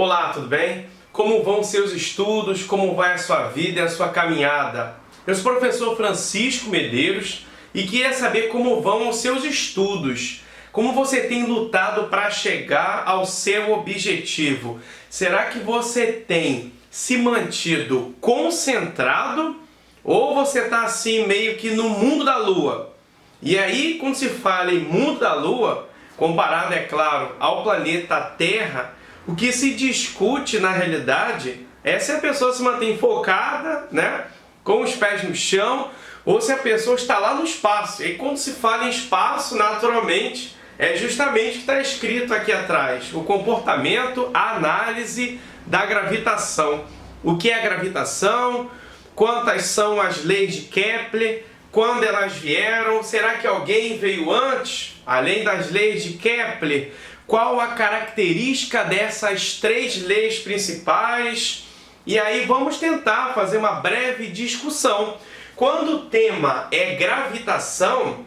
Olá, tudo bem? Como vão seus estudos? Como vai a sua vida e a sua caminhada? Eu sou o professor Francisco Medeiros e queria saber como vão os seus estudos. Como você tem lutado para chegar ao seu objetivo? Será que você tem se mantido concentrado ou você está assim meio que no mundo da lua? E aí, quando se fala em mundo da lua, comparado, é claro, ao planeta Terra, o que se discute na realidade é se a pessoa se mantém focada, né, com os pés no chão, ou se a pessoa está lá no espaço. E quando se fala em espaço, naturalmente, é justamente o que está escrito aqui atrás: o comportamento, a análise da gravitação. O que é a gravitação? Quantas são as leis de Kepler? Quando elas vieram? Será que alguém veio antes? Além das leis de Kepler, qual a característica dessas três leis principais? E aí vamos tentar fazer uma breve discussão. Quando o tema é gravitação,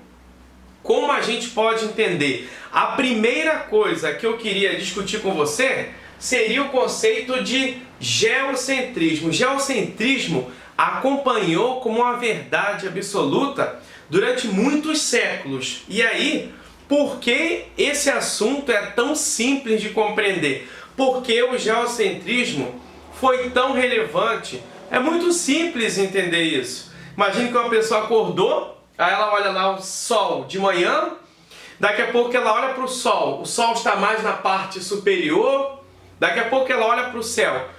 como a gente pode entender? A primeira coisa que eu queria discutir com você seria o conceito de geocentrismo. O geocentrismo acompanhou como uma verdade absoluta durante muitos séculos. E aí, por que esse assunto é tão simples de compreender? Por que o geocentrismo foi tão relevante? É muito simples entender isso. Imagine que uma pessoa acordou, aí ela olha lá o sol de manhã, daqui a pouco ela olha para o sol está mais na parte superior, daqui a pouco ela olha para o céu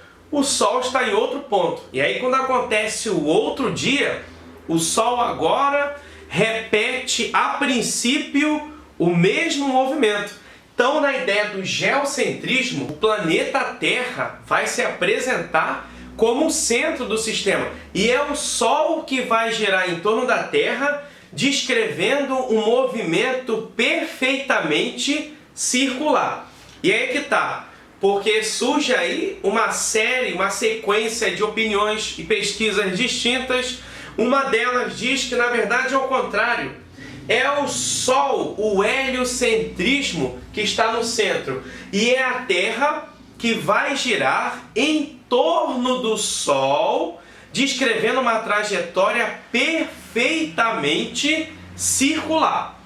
está em outro ponto. E aí quando acontece o outro dia, o sol agora repete a princípio o mesmo movimento. Então, na ideia do geocentrismo, o planeta Terra vai se apresentar como o centro do sistema. E é o Sol que vai girar em torno da Terra, descrevendo um movimento perfeitamente circular. E aí que tá, porque surge aí uma sequência de opiniões e pesquisas distintas. Uma delas diz que, na verdade, é o contrário. É o Sol, o heliocentrismo, que está no centro. E é a Terra que vai girar em torno do Sol, descrevendo uma trajetória perfeitamente circular.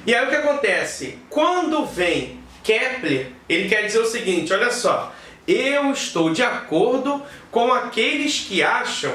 E aí o que acontece? Quando vem Kepler, ele quer dizer o seguinte: olha só, eu estou de acordo com aqueles que acham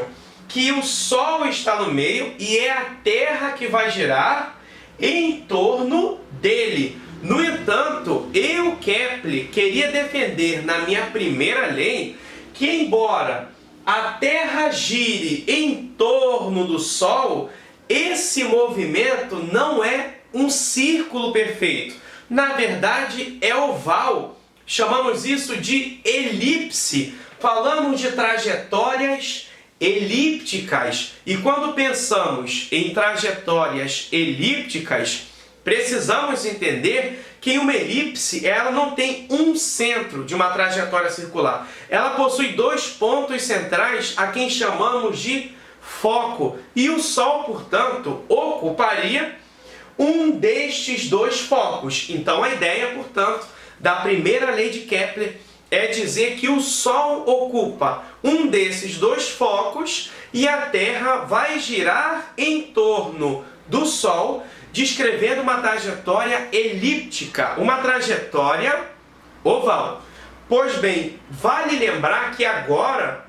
que o Sol está no meio e é a Terra que vai girar em torno dele. No entanto, eu, Kepler, queria defender na minha primeira lei que, embora a Terra gire em torno do Sol, esse movimento não é um círculo perfeito. Na verdade, é oval. Chamamos isso de elipse. Falamos de trajetórias elípticas. E quando pensamos em trajetórias elípticas, precisamos entender que uma elipse, ela não tem um centro de uma trajetória circular. Ela possui dois pontos centrais a quem chamamos de foco. E o Sol, portanto, ocuparia um destes dois focos. Então a ideia, portanto, da primeira lei de Kepler é dizer que o Sol ocupa um desses dois focos e a Terra vai girar em torno do Sol, descrevendo uma trajetória elíptica, uma trajetória oval. Pois bem, vale lembrar que agora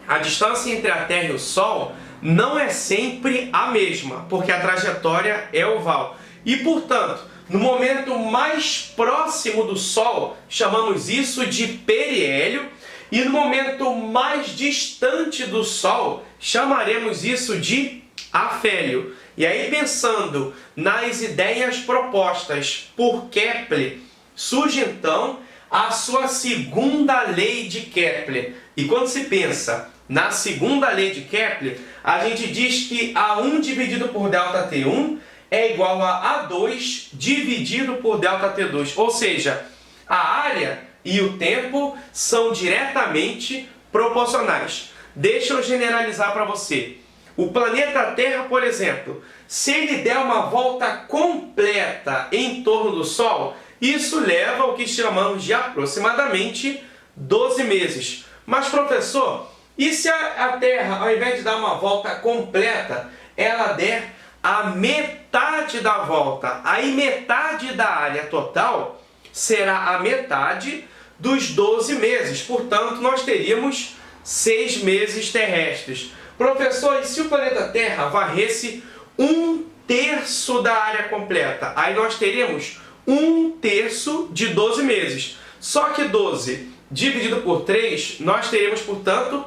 a distância entre a Terra e o Sol não é sempre a mesma, porque a trajetória é oval. E, portanto, no momento mais próximo do Sol, chamamos isso de periélio, e no momento mais distante do Sol, chamaremos isso de afélio. E aí, pensando nas ideias propostas por Kepler, surge então a sua segunda lei de Kepler. E quando se pensa na segunda lei de Kepler, a gente diz que A1 dividido por ΔT1 é igual a A2 dividido por ΔT2. Ou seja, a área e o tempo são diretamente proporcionais. Deixa eu generalizar para você. O planeta Terra, por exemplo, se ele der uma volta completa em torno do Sol, isso leva ao que chamamos de aproximadamente 12 meses. Mas, professor, e se a Terra, ao invés de dar uma volta completa, ela der a metade da volta? Aí metade da área total será a metade dos 12 meses. Portanto, nós teríamos 6 meses terrestres. Professor, e se o planeta Terra varresse 1/3 da área completa? Aí nós teríamos 1/3 de 12 meses. Só que 12 dividido por 3, nós teríamos, portanto,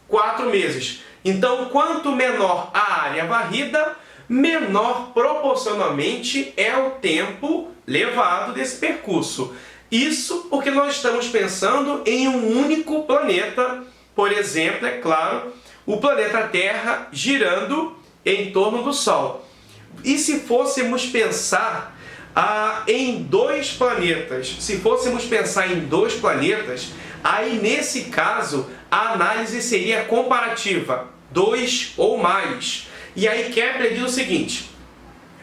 4 meses. Então, quanto menor a área varrida, menor proporcionalmente é o tempo levado desse percurso. Isso porque nós estamos pensando em um único planeta, por exemplo, é claro, o planeta Terra girando em torno do Sol. E se fôssemos pensar em dois planetas, aí nesse caso a análise seria comparativa, 2 ou mais. E aí Kepler diz o seguinte: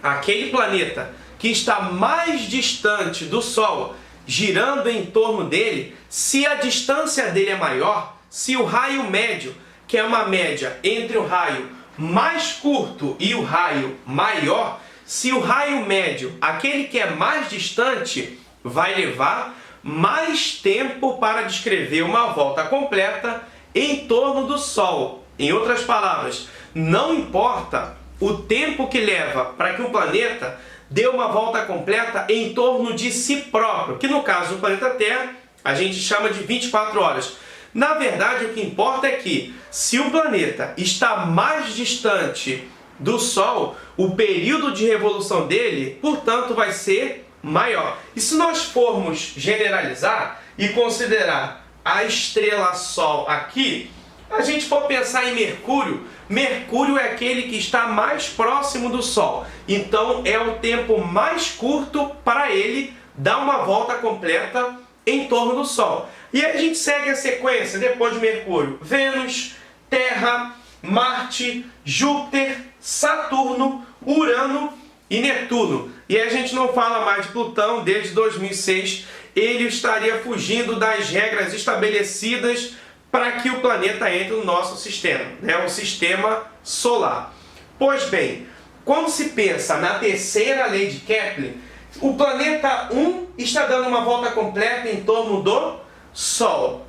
aquele planeta que está mais distante do Sol, girando em torno dele, se a distância dele é maior, se o raio médio, que é uma média entre o raio mais curto e o raio maior, se o raio médio, aquele que é mais distante, vai levar mais tempo para descrever uma volta completa em torno do Sol. Em outras palavras, não importa o tempo que leva para que um planeta dê uma volta completa em torno de si próprio, que no caso do planeta Terra a gente chama de 24 horas. Na verdade, o que importa é que, se o planeta está mais distante do Sol, o período de revolução dele, portanto, vai ser maior. E se nós formos generalizar e considerar a estrela Sol aqui, a gente for pensar em Mercúrio, Mercúrio é aquele que está mais próximo do Sol. Então, é o tempo mais curto para ele dar uma volta completa em torno do Sol. E aí a gente segue a sequência depois de Mercúrio: Vênus, Terra, Marte, Júpiter, Saturno, Urano e Netuno. E aí a gente não fala mais de Plutão. Desde 2006 ele estaria fugindo das regras estabelecidas para que o planeta entre no nosso sistema, o sistema solar. Pois bem, quando se pensa na terceira lei de Kepler, o planeta 1 está dando uma volta completa em torno do Sol.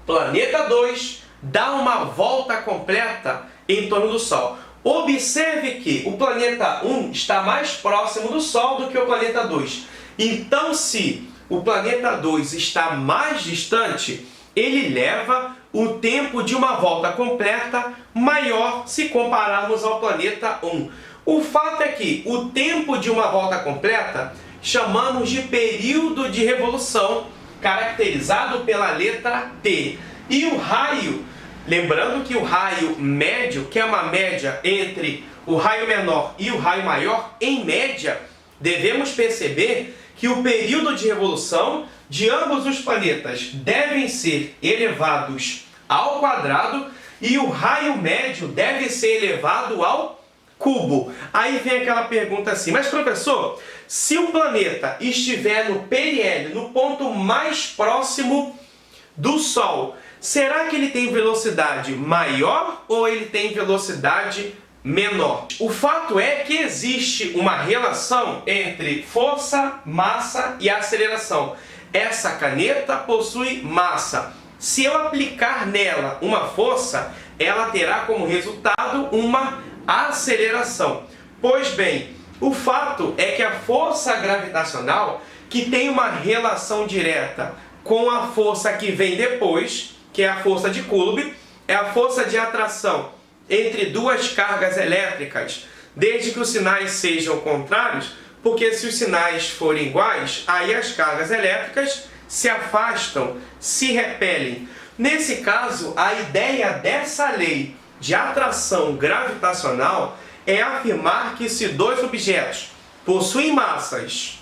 Planeta 2 dá uma volta completa em torno do Sol. Observe que o planeta 1 está mais próximo do Sol do que o planeta 2. Então, se o planeta 2 está mais distante, ele leva o tempo de uma volta completa maior se compararmos ao planeta 1. O fato é que o tempo de uma volta completa chamamos de período de revolução, caracterizado pela letra T. E o raio, lembrando que o raio médio, que é uma média entre o raio menor e o raio maior, em média, devemos perceber que o período de revolução de ambos os planetas devem ser elevados ao quadrado e o raio médio deve ser elevado ao cubo. Aí vem aquela pergunta assim: mas professor, se o planeta estiver no periélio, no ponto mais próximo do Sol, será que ele tem velocidade maior ou ele tem velocidade menor? O fato é que existe uma relação entre força, massa e aceleração. Essa caneta possui massa. Se eu aplicar nela uma força, ela terá como resultado uma aceleração. Pois bem, o fato é que a força gravitacional, que tem uma relação direta com a força que vem depois, que é a força de Coulomb, é a força de atração entre duas cargas elétricas, desde que os sinais sejam contrários, porque se os sinais forem iguais, aí as cargas elétricas se afastam, se repelem. Nesse caso, a ideia dessa lei de atração gravitacional é afirmar que se dois objetos possuem massas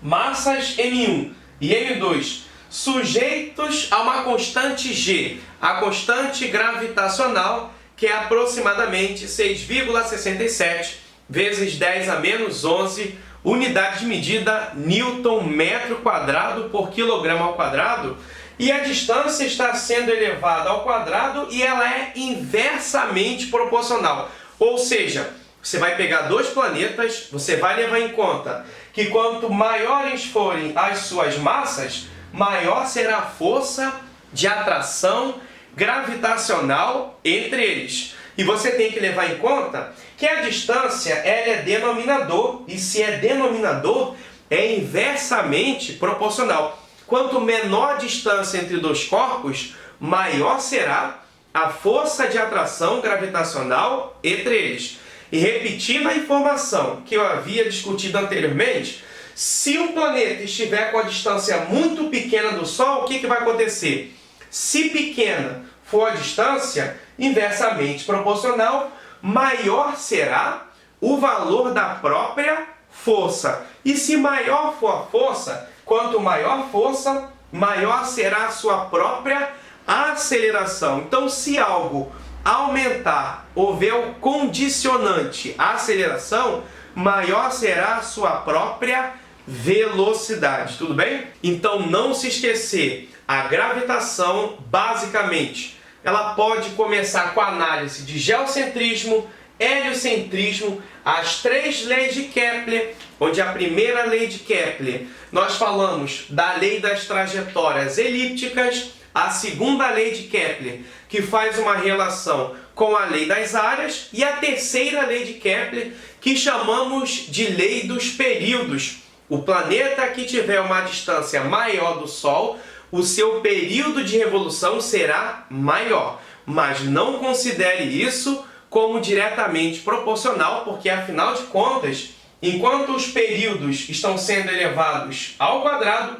M1 e M2, sujeitos a uma constante G, a constante gravitacional, que é aproximadamente 6,67 vezes 10 a menos 11 unidades de medida Newton metro quadrado por quilograma ao quadrado. e a distância está sendo elevada ao quadrado e ela é inversamente proporcional. Ou seja, você vai pegar dois planetas, você vai levar em conta que quanto maiores forem as suas massas, maior será a força de atração gravitacional entre eles. E você tem que levar em conta que a distância ela é denominador, e se é denominador, é inversamente proporcional. Quanto menor a distância entre dois corpos, maior será a força de atração gravitacional entre eles. E repetindo a informação que eu havia discutido anteriormente, se um planeta estiver com a distância muito pequena do Sol, o que vai acontecer? Se pequena for a distância, inversamente proporcional, maior será o valor da própria força. E se maior for a força, quanto maior a força, maior será a sua própria aceleração. Então, se algo aumentar, houver o condicionante aceleração, maior será a sua própria velocidade. Tudo bem? Então, não se esquecer, a gravitação, basicamente, ela pode começar com a análise de geocentrismo, heliocentrismo, as três leis de Kepler, onde a primeira lei de Kepler, nós falamos da lei das trajetórias elípticas, a segunda lei de Kepler, que faz uma relação com a lei das áreas, e a terceira lei de Kepler, que chamamos de lei dos períodos. O planeta que tiver uma distância maior do Sol, o seu período de revolução será maior. Mas não considere isso como diretamente proporcional, porque afinal de contas, enquanto os períodos estão sendo elevados ao quadrado,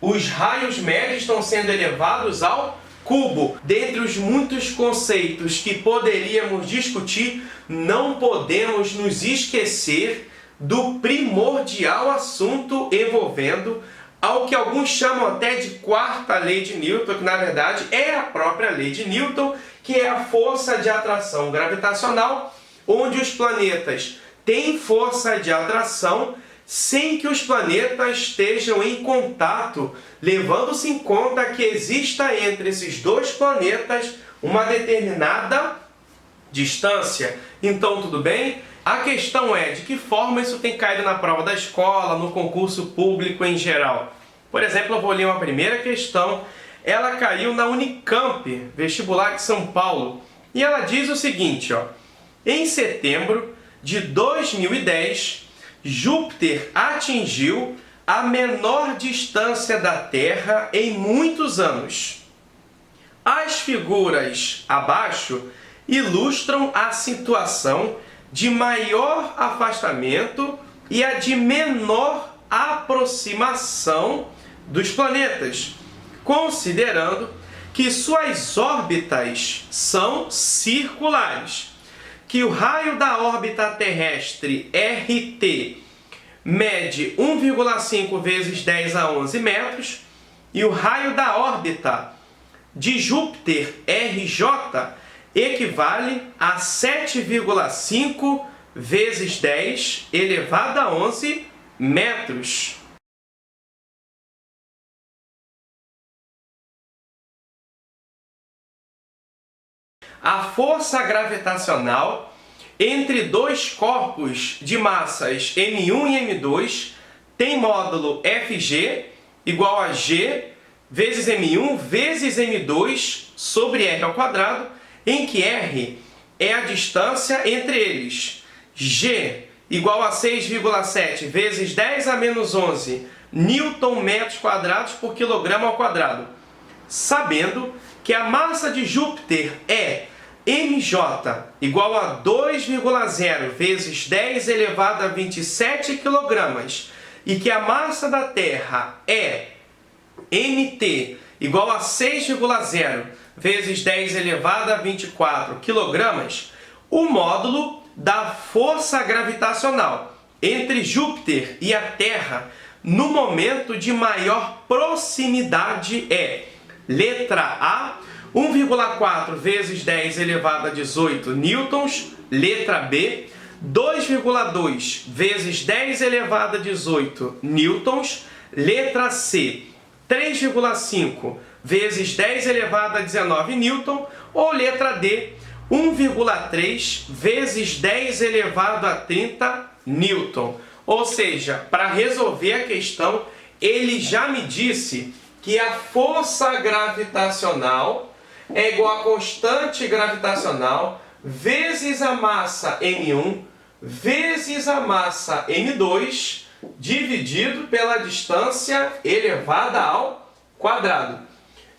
os raios médios estão sendo elevados ao cubo. Dentre os muitos conceitos que poderíamos discutir, não podemos nos esquecer do primordial assunto envolvendo ao que alguns chamam até de quarta lei de Newton, que na verdade é a própria lei de Newton, que é a força de atração gravitacional, onde os planetas têm força de atração sem que os planetas estejam em contato, levando-se em conta que exista entre esses dois planetas uma determinada distância. Então, tudo bem? A questão é de que forma isso tem caído na prova da escola, no concurso público em geral. Por exemplo, eu vou ler uma primeira questão. Ela caiu na Unicamp, vestibular de São Paulo. E ela diz o seguinte, ó: em setembro de 2010, Júpiter atingiu a menor distância da Terra em muitos anos. As figuras abaixo ilustram a situação de maior afastamento e a de menor aproximação dos planetas, considerando que suas órbitas são circulares, que o raio da órbita terrestre RT mede 1,5 vezes 10 a 11 metros e o raio da órbita de Júpiter RJ equivale a 7,5 vezes 10 elevado a 11 metros. A força gravitacional entre dois corpos de massas M1 e M2 tem módulo Fg igual a G vezes M1 vezes M2 sobre R ao quadrado, em que R é a distância entre eles. G igual a 6,7 vezes 10 a menos 11 Newton metros quadrados por quilograma ao quadrado. Sabendo que a massa de Júpiter é MJ igual a 2,0 vezes 10 elevado a 27 kg e que a massa da Terra é MT igual a 6,0 vezes 10 elevado a 24 kg, o módulo da força gravitacional entre Júpiter e a Terra no momento de maior proximidade é: letra A, 1,4 vezes 10 elevado a 18 newtons, letra B, 2,2 vezes 10 elevado a 18 newtons, letra C, 3,5 vezes 10 elevado a 19 newton, ou letra D, 1,3 vezes 10 elevado a 30 newton. Ou seja, para resolver a questão, ele já me disse que a força gravitacional é igual a constante gravitacional vezes a massa m1 vezes a massa m2 dividido pela distância elevada ao quadrado.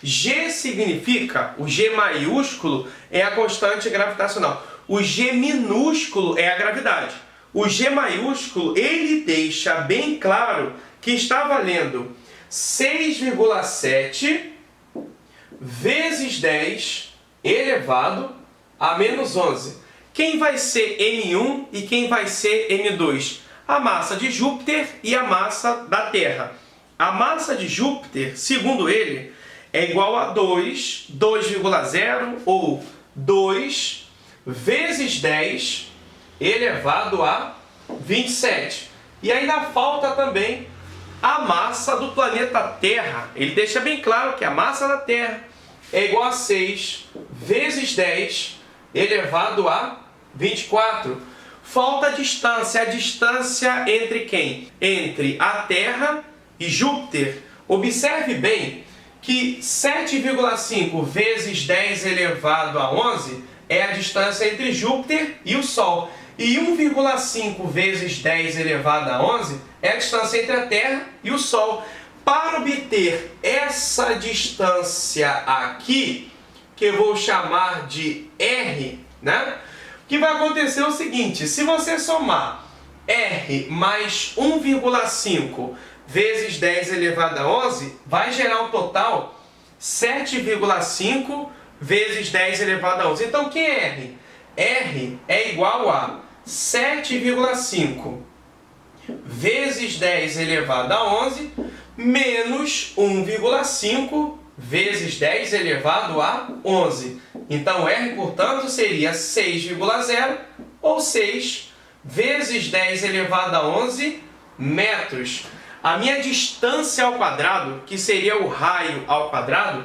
G significa, o G maiúsculo é a constante gravitacional. O G minúsculo é a gravidade. O G maiúsculo, ele deixa bem claro que está valendo 6,7 vezes 10 elevado a menos 11. Quem vai ser M1 e quem vai ser M2? A massa de Júpiter e a massa da Terra. A massa de Júpiter, segundo ele, é igual a 2,0 ou 2 vezes 10 elevado a 27. E ainda falta também a massa do planeta Terra. Ele deixa bem claro que a massa da Terra é igual a 6 vezes 10 elevado a 24. Falta a distância entre quem? Entre a Terra e Júpiter. Observe bem que 7,5 vezes 10 elevado a 11 é a distância entre Júpiter e o Sol. E 1,5 vezes 10 elevado a 11 é a distância entre a Terra e o Sol. Para obter essa distância aqui, que eu vou chamar de R, né? O que vai acontecer é o seguinte: se você somar R mais 1,5 vezes 10 elevado a 11, vai gerar um total 7,5 vezes 10 elevado a 11. Então, o que é R? R é igual a 7,5 vezes 10 elevado a 11 menos 1,5 vezes 10 elevado a 11. Então, R, portanto, seria 6,0 ou 6 vezes 10 elevado a 11 metros. A minha distância ao quadrado, que seria o raio ao quadrado,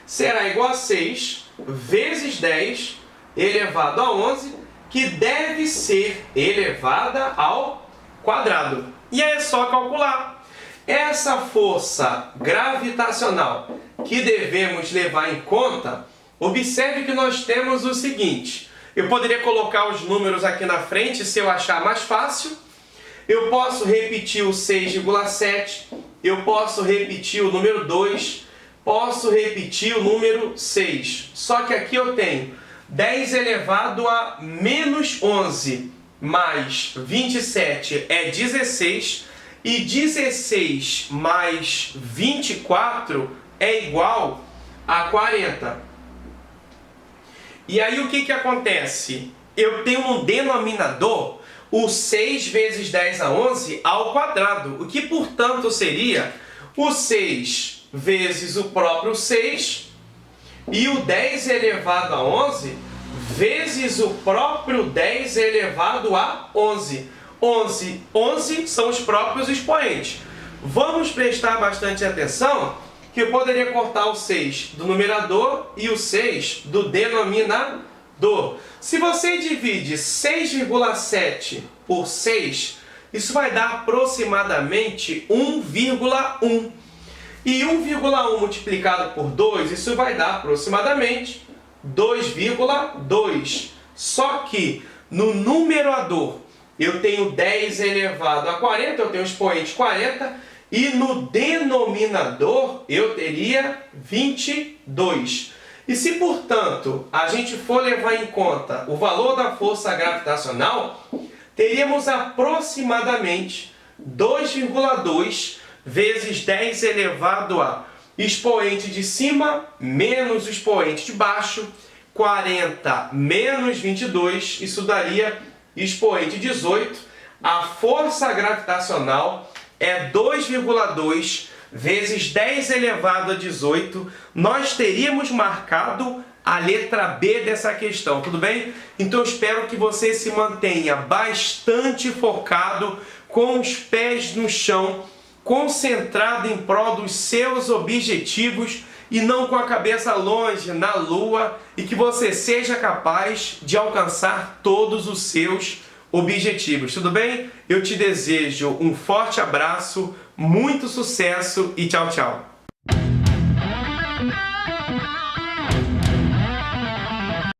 será igual a 6 vezes 10 elevado a 11, que deve ser elevada ao quadrado. E aí é só calcular. Essa força gravitacional que devemos levar em conta, observe que nós temos o seguinte: eu poderia colocar os números aqui na frente se eu achar mais fácil. Eu posso repetir o 6,7, eu posso repetir o número 2, posso repetir o número 6. Só que aqui eu tenho 10 elevado a menos 11 mais 27 é 16, e 16 mais 24 é igual a 40. E aí o que acontece? Eu tenho no denominador o 6 vezes 10 a 11 ao quadrado, o que portanto seria o 6 vezes o próprio 6 e o 10 elevado a 11 vezes o próprio 10 elevado a 11. 11 são os próprios expoentes. Vamos prestar bastante atenção que eu poderia cortar o 6 do numerador e o 6 do denominador. Se você divide 6,7 por 6, isso vai dar aproximadamente 1,1. E 1,1 multiplicado por 2, isso vai dar aproximadamente 2,2. Só que no numerador eu tenho 10 elevado a 40, eu tenho o expoente 40, e no denominador eu teria 22. E se, portanto, a gente for levar em conta o valor da força gravitacional, teríamos aproximadamente 2,2 vezes 10 elevado a expoente de cima menos o expoente de baixo, 40 menos 22, isso daria expoente 18. A força gravitacional é 2,2 vezes 10 elevado a 18. Nós teríamos marcado a letra B dessa questão, tudo bem? Então eu espero que você se mantenha bastante focado, com os pés no chão, concentrado em prol dos seus objetivos e não com a cabeça longe na lua, e que você seja capaz de alcançar todos os seus objetivos. Tudo bem? Eu te desejo um forte abraço, muito sucesso e tchau, tchau.